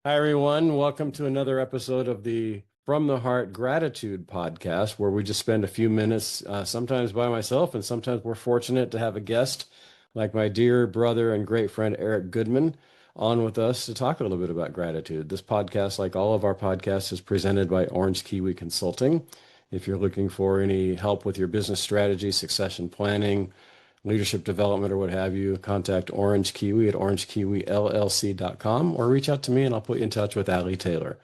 Hi, everyone. Welcome to another episode of the From the Heart Gratitude podcast, where we just spend a few minutes, sometimes by myself, and sometimes we're fortunate to have a guest like my dear brother and great friend Eric Goodman on with us to talk a little bit about gratitude. This podcast, like all of our podcasts, is presented by Orange Kiwi Consulting. If you're looking for any help with your business strategy, succession planning, leadership development, or what have you, contact Orange Kiwi at orangekiwillc.com or reach out to me and I'll put you in touch with Allie Taylor.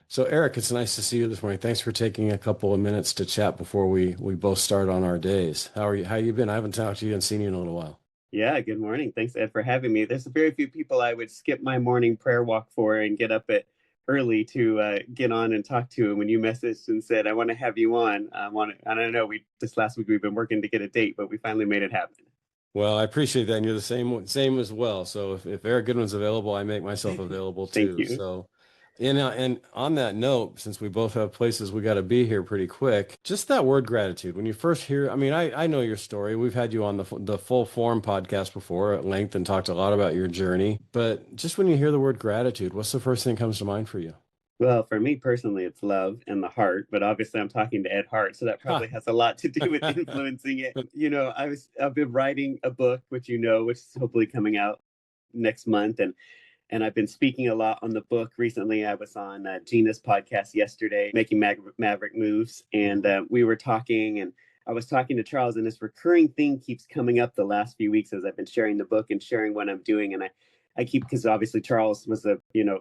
So, Eric, it's nice to see you this morning. Thanks for taking a couple of minutes to chat before we both start on our days. How are you? How you been? I haven't talked to you and seen you in a little while. Yeah, good morning. Thanks, Ed, for having me. There's very few people I would skip my morning prayer walk for and get up at early to get on and talk to. And when you messaged and said, I want to have you on, I don't know, we this last week we've been working to get a date, but we finally made it happen. Well, I appreciate that. And you're the same as well. So if Eric Goodman's available, I make myself available Thank too. you. So and on that note, since we both have places we got to be here pretty quick, just that word gratitude. When you first hear, I mean, I know your story. We've had you on the full form podcast before at length and talked a lot about your journey. But just when you hear the word gratitude, what's the first thing that comes to mind for you? Well, for me personally, it's love and the heart, but obviously I'm talking to Ed Hart, so that Ha. probably has a lot to do with influencing it. I've been writing a book, which is hopefully coming out next month, and I've been speaking a lot on the book recently. I was on Gina's podcast yesterday, making maverick moves, and we were talking, and I was talking to Charles, and this recurring thing keeps coming up the last few weeks as I've been sharing the book and sharing what I'm doing, and I keep because obviously Charles was a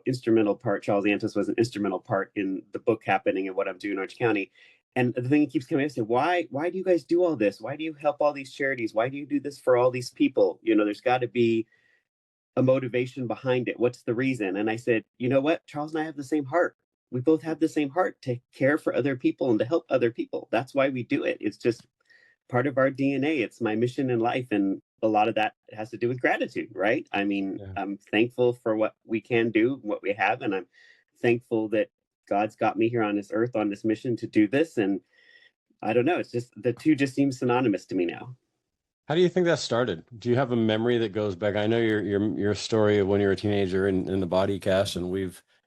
instrumental part. Charles Antis was an instrumental part in the book happening and what I'm doing in Orange County. And the thing that keeps coming up, I say, why do you guys do all this? Why do you help all these charities? Why do you do this for all these people? There's got to be a motivation behind it. What's the reason? And I said, you know what? Charles and I have the same heart. We both have the same heart to care for other people and to help other people. That's why we do it. It's just part of our DNA. It's my mission in life. And a lot of that has to do with gratitude, right? I mean, Yeah. I'm thankful for what we can do, what we have. And I'm thankful that God's got me here on this earth on this mission to do this. And I don't know. It's just the two just seem synonymous to me now. How do you think that started? Do you have a memory that goes back? I know your story of when you were a teenager in the body cast, and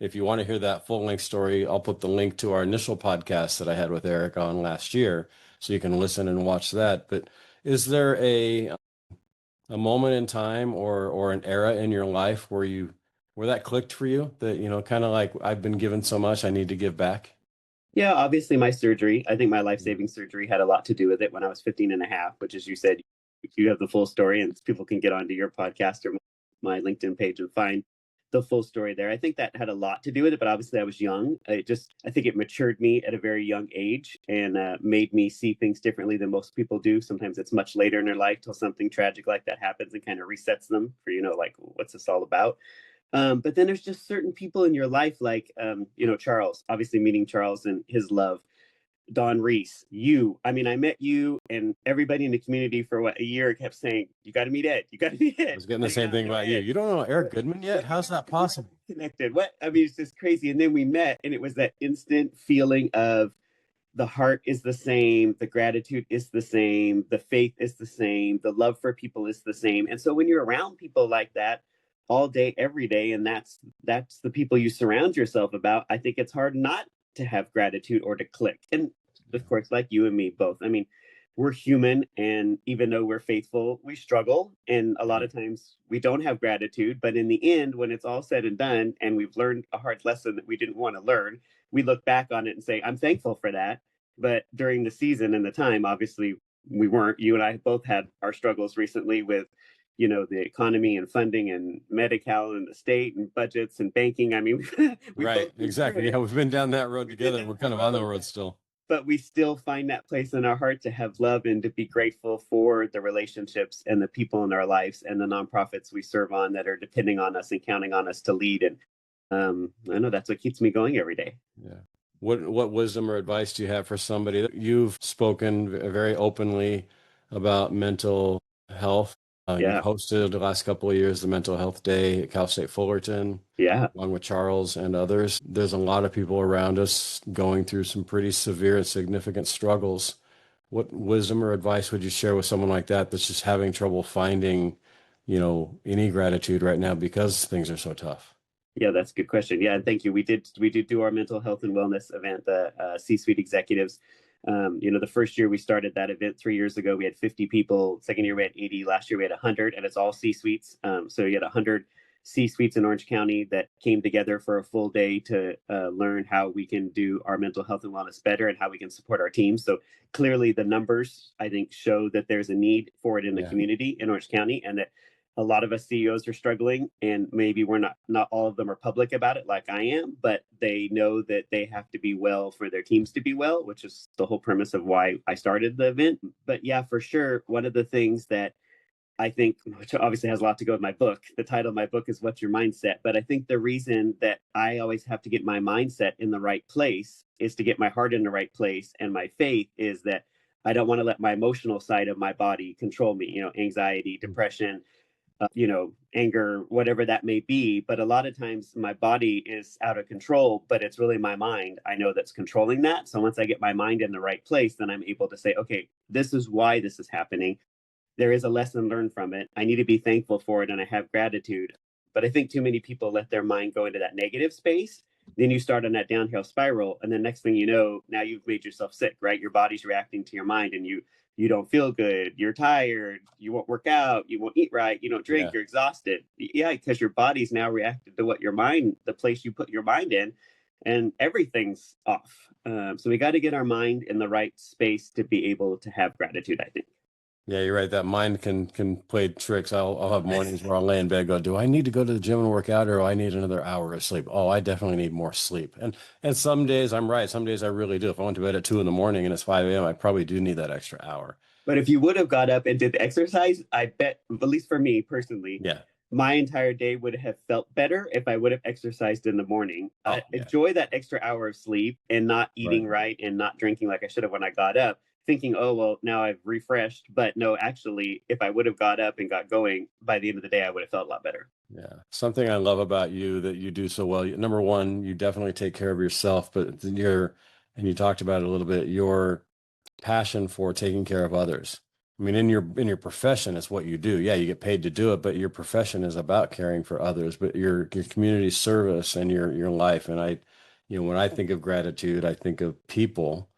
if you want to hear that full length story, I'll put the link to our initial podcast that I had with Eric on last year, so you can listen and watch that. But is there a moment in time or an era in your life where that clicked for you that, kind of like I've been given so much, I need to give back? Yeah, obviously my surgery, I think my life-saving surgery had a lot to do with it when I was 15 and a half, which as you said, you have the full story and people can get onto your podcast or my LinkedIn page and find the full story there. I think that had a lot to do with it, but obviously I was young. I think it matured me at a very young age and made me see things differently than most people do. Sometimes it's much later in their life till something tragic like that happens and kind of resets them for, like, what's this all about? But then there's just certain people in your life, like, Charles, obviously meeting Charles and his love, Don Reese, I mean, I met you and everybody in the community for what, a year kept saying, you got to meet Ed. You got to meet I Ed. was getting the And you same got to thing know about you. Ed. You don't know Eric What, Goodman yet? what, How's that what possible? connected? What, I mean, it's just crazy. And then we met and it was that instant feeling of the heart is the same, the gratitude is the same, the faith is the same, the love for people is the same. And so when you're around people like that all day, every day, and that's the people you surround yourself about, I think it's hard not to have gratitude or to click. And of course, like you and me both. I mean, we're human, and even though we're faithful, we struggle. And a lot Yeah. of times we don't have gratitude. But in the end, when it's all said and done, and we've learned a hard lesson that we didn't want to learn, we look back on it and say, I'm thankful for that. But during the season and the time, obviously, we weren't. You and I both had our struggles recently with, the economy and funding and Medi-Cal and the state and budgets and banking. I mean, we've Right, both been through exactly. it. Yeah, we've been down that road We've been together. down We're kind that of on the road, road still. but we still find that place in our heart to have love and to be grateful for the relationships and the people in our lives and the nonprofits we serve on that are depending on us and counting on us to lead. And I know that's what keeps me going every day. Yeah. What wisdom or advice do you have for somebody that you've spoken very openly about mental health? You've Yeah. hosted the last couple of years the Mental Health Day at Cal State Fullerton, Yeah. along with Charles and others. There's a lot of people around us going through some pretty severe and significant struggles. What wisdom or advice would you share with someone like that that's just having trouble finding, any gratitude right now because things are so tough? Yeah, that's a good question. Yeah, and thank you. We did do our mental health and wellness event, the C-suite executives. The first year we started that event 3 years ago, we had 50 people. Second year we had 80. Last year we had 100, and it's all C-suites. So you had 100 C-suites in Orange County that came together for a full day to learn how we can do our mental health and wellness better and how we can support our teams. So clearly, the numbers I think show that there's a need for it in the Yeah. community in Orange County, and that a lot of us CEOs are struggling, and maybe we're not all of them are public about it like I am, but they know that they have to be well for their teams to be well, which is the whole premise of why I started the event. But yeah, for sure, one of the things that I think, which obviously has a lot to go with my book. The title of my book is What's Your Mindset? But I think the reason that I always have to get my mindset in the right place is to get my heart in the right place. And my faith is that I don't want to let my emotional side of my body control me, anxiety, depression, anger, whatever that may be. But a lot of times my body is out of control, but it's really my mind I know that's controlling that. So once I get my mind in the right place, then I'm able to say, okay, this is why this is happening. There is a lesson learned from it. I need to be thankful for it and I have gratitude. But I think too many people let their mind go into that negative space. Then you start on that downhill spiral. And then next thing you know, now you've made yourself sick, right? Your body's reacting to your mind and you don't feel good, you're tired, you won't work out, you won't eat right, you don't drink, Yeah. you're exhausted. Yeah, because your body's now reacted to what your mind, the place you put your mind in, and everything's off. So we got to get our mind in the right space to be able to have gratitude, I think. Yeah, you're right. That mind can play tricks. I'll have mornings where I'll lay in bed, go, do I need to go to the gym and work out, or do I need another hour of sleep? Oh, I definitely need more sleep. And some days I'm right. Some days I really do. If I went to bed at 2 in the morning and it's 5 a.m., I probably do need that extra hour. But if you would have got up and did the exercise, I bet, at least for me personally, Yeah. my entire day would have felt better if I would have exercised in the morning. Oh, yeah. Enjoy that extra hour of sleep and not Right. eating right and not drinking like I should have when I got up, thinking, oh, well, now I've refreshed. But no, actually, if I would have got up and got going, by the end of the day, I would have felt a lot better. Yeah. Something I love about you that you do so well. Number one, you definitely take care of yourself, but and you talked about it a little bit, your passion for taking care of others. I mean, in your profession, it's what you do. Yeah, you get paid to do it, but your profession is about caring for others, but your community service and your life. And when I think of gratitude, I think of people.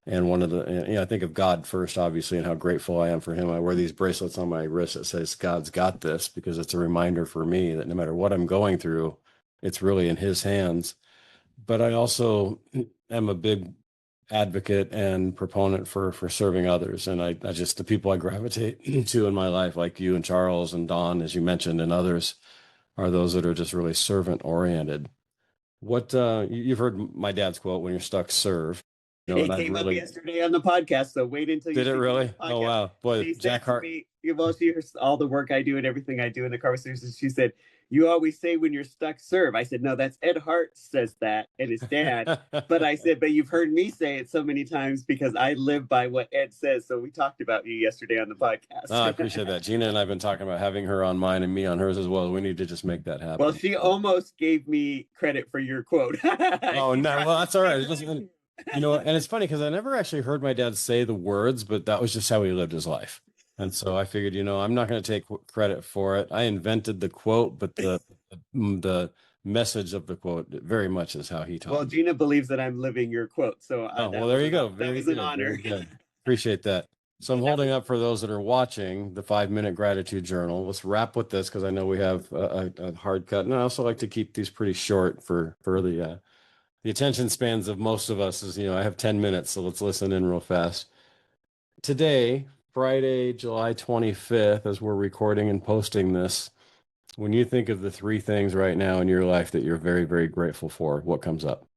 And I think of God first, obviously, and how grateful I am for him. I wear these bracelets on my wrist that says God's got this, because it's a reminder for me that no matter what I'm going through, it's really in his hands. But I also am a big advocate and proponent for serving others. And I just, the people I gravitate to in my life, like you and Charles and Don, as you mentioned, and others, are those that are just really servant oriented. You've heard my dad's quote, when you're stuck, serve. And It I've came up really, yesterday on the podcast, so wait until you did it see me on really? the Oh, podcast. wow. Boy, She Jack said to Hart. me, well, she hears all the work I do and everything I do in the conversations. She said, "You always say when you're stuck, serve." I said, "No, that's Ed Hart says that, and his dad." But I said, "But you've heard me say it so many times because I live by what Ed says." So we talked about you yesterday on the Oh, I podcast. appreciate that. Gina and I have been talking about having her on mine and me on hers as well. We need to just make that Well, happen. she almost gave me credit for your quote. Oh, She no. tried. Well, that's all She right. tried to. And it's funny because I never actually heard my dad say the words, but that was just how he lived his life. And so I figured, I'm not going to take credit for it. I invented the quote, but the message of the quote very much is how he taught Well, me. Gina believes that I'm living your quote, so Oh, well, that there was you go. that Very was an good. Very honor. good. Appreciate that. So I'm That holding was up for those that are watching the 5 minute gratitude journal. Let's wrap with this because I know we have a hard cut. And I also like to keep these pretty short for the attention spans of most of us is, I have 10 minutes, so let's listen in real fast. Today, Friday, July 25th, as we're recording and posting this, when you think of the three things right now in your life that you're very, very grateful for, what comes up?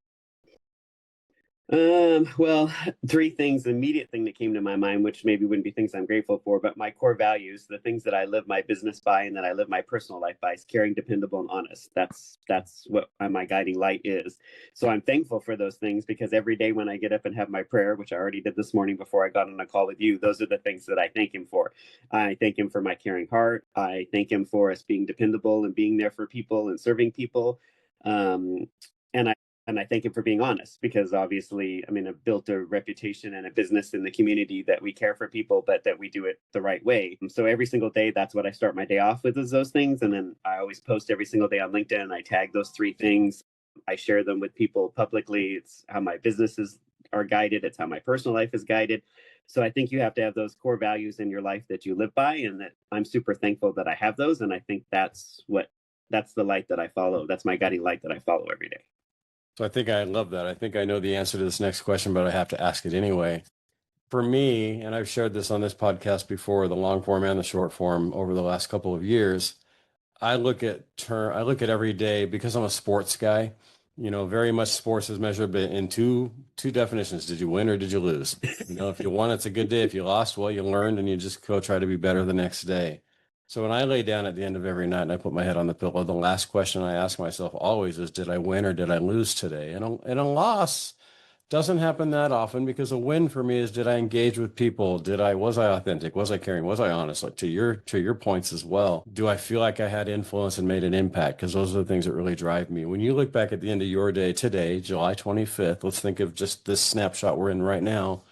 well, three things. The immediate thing that came to my mind, which maybe wouldn't be things I'm grateful for, but my core values, the things that I live my business by and that I live my personal life by, is caring, dependable, and honest. That's what my guiding light is. So I'm thankful for those things because every day when I get up and have my prayer, which I already did this morning before I got on a call with you, those are the things that I thank him for. I thank him for my caring heart. I thank him for us being dependable and being there for people and serving people. Um, and I And I thank him for being honest, because obviously, I mean, I've built a reputation and a business in the community that we care for people, but that we do it the right way. So every single day, that's what I start my day off with, is those things. And then I always post every single day on LinkedIn, and I tag those three things. I share them with people publicly. It's how my businesses are guided. It's how my personal life is guided. So I think you have to have those core values in your life that you live by, and that I'm super thankful that I have those. And I think that's the light that I follow. That's my guiding light that I follow every day. So I think I love that. I think I know the answer to this next question, but I have to ask it anyway. For me, and I've shared this on this podcast before, the long form and the short form over the last couple of years, I look at every day because I'm a sports guy. Very much sports is measured in two definitions. Did you win or did you lose? If you won, it's a good day. If you lost, well, you learned and you just go try to be better the next day. So when I lay down at the end of every night and I put my head on the pillow, the last question I ask myself always is, did I win or did I lose today? And a loss doesn't happen that often, because a win for me is, did I engage with people? Was I authentic? Was I caring? Was I honest? Like to your points as well. Do I feel like I had influence and made an impact? Because those are the things that really drive me. When you look back at the end of your day today, July 25th, let's think of just this snapshot we're in right now.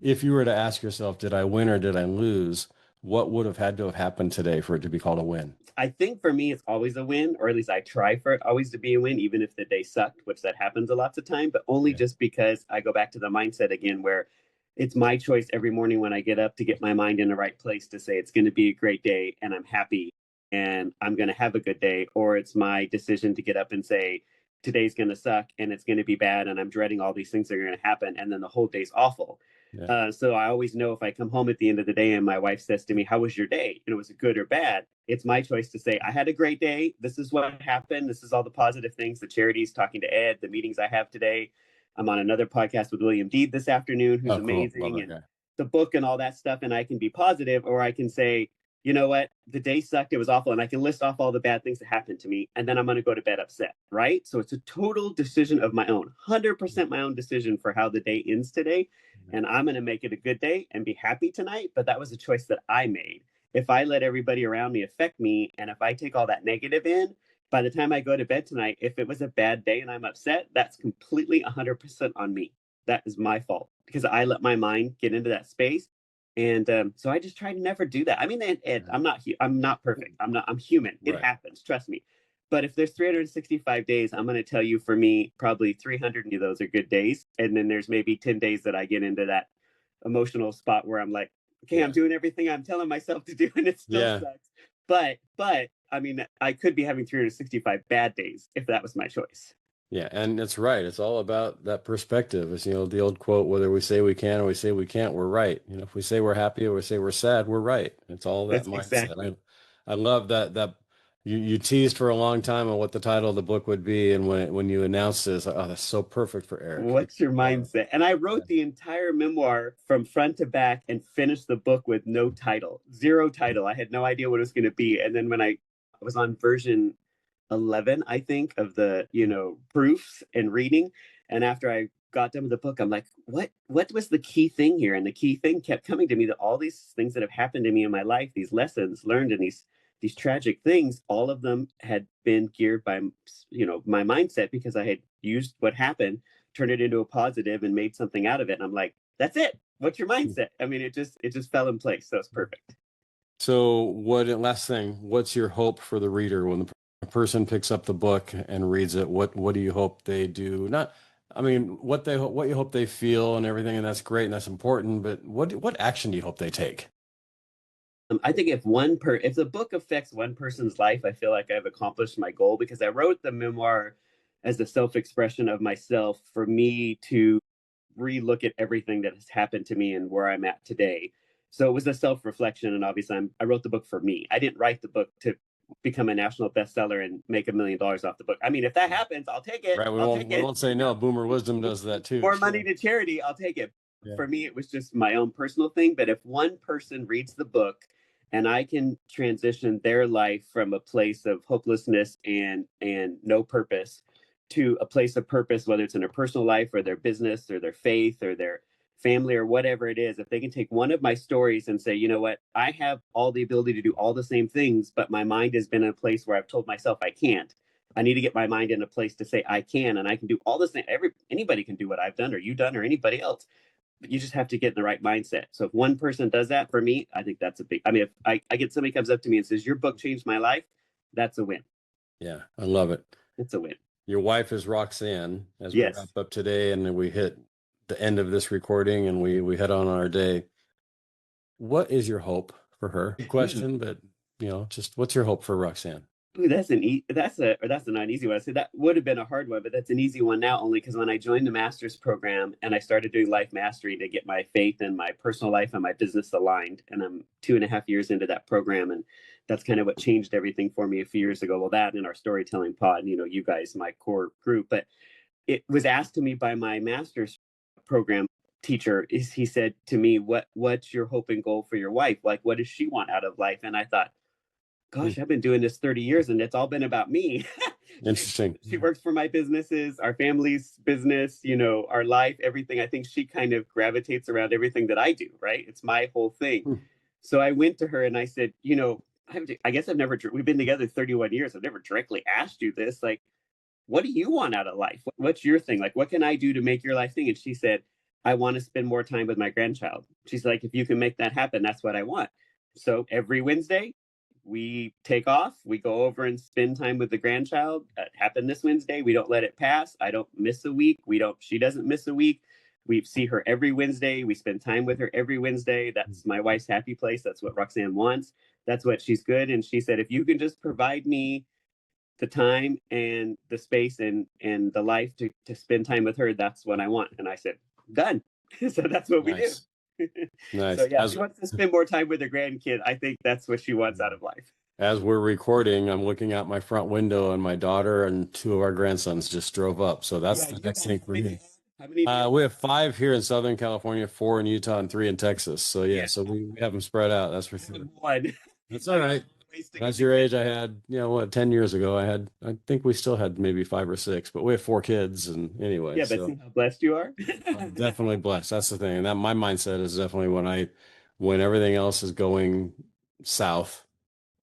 If you were to ask yourself, did I win or did I lose? What would have had to have happened today for it to be called a win? I think for me, it's always a win, or at least I try for it always to be a win, even if the day sucked, which that happens a lot of time, but only Yeah. just because I go back to the mindset again, where it's my choice every morning when I get up to get my mind in the right place to say it's going to be a great day and I'm happy and I'm going to have a good day. Or it's my decision to get up and say, today's going to suck and it's going to be bad and I'm dreading all these things that are going to happen. And then the whole day's awful. Yeah. So I always know, if I come home at the end of the day and my wife says to me, "How was your day?" And it was good or bad, it's my choice to say, "I had a great day. This is what happened. This is all the positive things, the charities, talking to Ed, the meetings I have today. I'm on another podcast with William Deed this afternoon, who's Oh, cool. Love amazing, that and guy. the book and all that stuff." And I can be positive, or I can say, "You know what? The day sucked. It was awful." And I can list off all the bad things that happened to me. And then I'm going to go to bed upset. Right. So it's a total decision of my own, 100% my own decision for how the day ends today. And I'm going to make it a good day and be happy tonight. But that was a choice that I made. If I let everybody around me affect me, and if I take all that negative in, by the time I go to bed tonight, if it was a bad day and I'm upset, that's completely 100% on me. That is my fault, because I let my mind get into that space. And so I just try to never do that. I mean, I'm not perfect. I'm human. It Right. happens. Trust me. But if there's 365 days, I'm going to tell you, for me, probably 300 of those are good days. And then there's maybe 10 days that I get into that emotional spot where I'm like, okay, I'm Yeah. doing everything I'm telling myself to do and it still Yeah. sucks. But I mean, I could be having 365 bad days if that was my choice. Yeah, and it's right. It's all about that perspective. It's, the old quote, whether we say we can or we say we can't, we're right. If we say we're happy or we say we're sad, we're right. It's all that That's mindset. exactly. I love that you teased for a long time on what the title of the book would be, and when you announced this, oh, that's so perfect for Eric. What's your mindset? And I Yeah. wrote the entire memoir from front to back and finished the book with no title, zero title. I had no idea what it was going to be. And then when I was on version 11, I think, of the, proofs and reading, and after I got done with the book, I'm like, what was the key thing here? And the key thing kept coming to me, that all these things that have happened to me in my life, these lessons learned, and these tragic things, all of them had been geared by, my mindset, because I had used what happened, turned it into a positive, and made something out of it. And I'm like, that's it. What's your mindset? I mean, it just fell in place. So it's perfect. So, last thing, what's your hope for the reader when the person picks up the book and reads it? What do you hope they do? Not, I mean, what you hope they feel and everything, and that's great and that's important, but what action do you hope they take? I think if the book affects one person's life, I feel like I've accomplished my goal, because I wrote the memoir as a self-expression of myself, for me to relook at everything that has happened to me and where I'm at today. So it was a self-reflection, and obviously I wrote the book for me. I didn't write the book to become a national bestseller and make $1 million off the book. I mean, if that happens, I'll take it. Right, we I'll won't take we it. won't say no. Boomer Wisdom does that too. More money Sure. to charity, I'll take it. Yeah. For me, it was just my own personal thing. But if one person reads the book and I can transition their life from a place of hopelessness and no purpose to a place of purpose, whether it's in their personal life or their business or their faith or their family or whatever it is, if they can take one of my stories and say, you know what, I have all the ability to do all the same things, but my mind has been in a place where I've told myself I can't. I need to get my mind in a place to say I can, and I can do all this thing. Anybody can do what I've done or you done or anybody else. But you just have to get in the right mindset. So if one person does that for me, I think that's a big, I mean, if I get somebody comes up to me and says, your book changed my life, that's a win. Yeah, I love it. It's a win. Your wife is Roxanne as we Yes. wrap up today and we hit the end of this recording and we head on our day. What is your hope for her? Question, but just what's your hope for Roxanne? Ooh, that's not an easy one. I said that would have been a hard one, but that's an easy one now only because when I joined the master's program and I started doing life mastery to get my faith and my personal life and my business aligned, and I'm 2.5 years into that program, and that's kind of what changed everything for me a few years ago. Well, that and our storytelling pod, you guys, my core group, but it was asked to me by my master's program teacher. Is he said to me, what's your hope and goal for your wife? Like, what does she want out of life? And I thought, gosh, I've been doing this 30 years and it's all been about me. Interesting. She works for my businesses, our family's business, our life, everything. I think she kind of gravitates around everything that I do, right? It's my whole thing. So I went to her and I said, I guess we've been together 31 years. I've never directly asked you this. Like, what do you want out of life? What's your thing? Like, what can I do to make your life thing? And she said, I want to spend more time with my grandchild. She's like, if you can make that happen, that's what I want. So every Wednesday, we take off, we go over and spend time with the grandchild. That happened this Wednesday. We don't let it pass. I don't miss a week. She doesn't miss a week. We see her every Wednesday. We spend time with her every Wednesday. That's my wife's happy place. That's what Roxanne wants. That's what she's good. And she said, if you can just provide me the time and the space and the life to spend time with her, that's what I want. And I said, done. So that's what we do. Nice. So yeah, she wants to spend more time with her grandkid. I think that's what she wants out of life. As we're recording, I'm looking out my front window and my daughter and 2 of our grandsons just drove up. So that's the next thing for me. How many? We have 5 here in Southern California, 4 in Utah, and 3 in Texas. So so we have them spread out. That's for sure. One. That's all right. That's your age. I had, 10 years ago, I think we still had maybe 5 or 6, but we have 4 kids. And anyway, yeah, but see how blessed you are. I'm definitely blessed. That's the thing. And that my mindset is definitely when everything else is going south,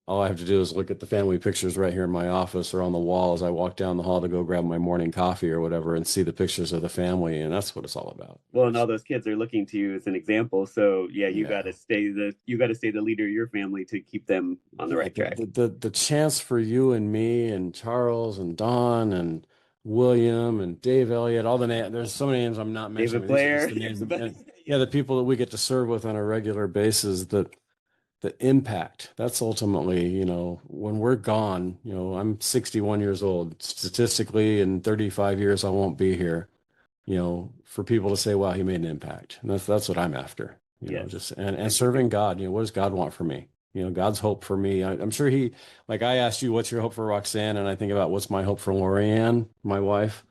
all I have to do is look at the family pictures right here in my office or on the wall as I walk down the hall to go grab my morning coffee or whatever and see the pictures of the family. And that's what it's all about. Well, and all those kids are looking to you as an example. So you got to stay the leader of your family to keep them on the right track. The chance for you and me and Charles and Don and William and Dave Elliott, all the names, there's so many names I'm not mentioning. David Blair. The people that we get to serve with on a regular basis, the impact, that's ultimately, when we're gone, I'm 61 years old. Statistically, in 35 years, I won't be here, for people to say, wow, he made an impact. And that's what I'm after, and serving God, what does God want for me? God's hope for me. I'm sure like I asked you, what's your hope for Roxanne? And I think about what's my hope for Lorianne, my wife.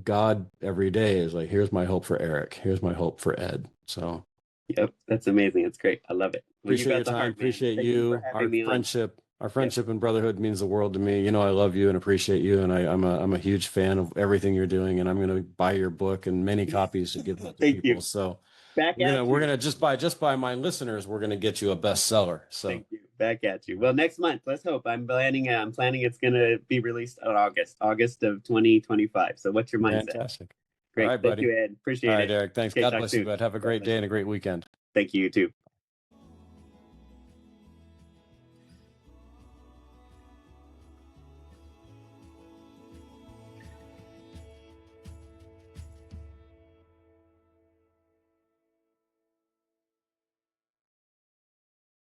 God every day is like, here's my hope for Eric. Here's my hope for Ed. So. Yep, that's amazing. It's great. I love it. Appreciate your time. Appreciate you. Our friendship and brotherhood means the world to me. I love you and appreciate you, and I'm a huge fan of everything you're doing. And I'm going to buy your book and many copies to give to people. You. So we're gonna just by my listeners, we're gonna get you a bestseller. So thank you. Back at you. Well, next month, let's hope. I'm planning it's going to be released in August of 2025. So what's your mindset? Fantastic. Great. All right, Thank buddy. you, Ed. Appreciate it. All right, Eric. Thanks. God bless you, bud. Have a great day and a great weekend. Thank you, you too.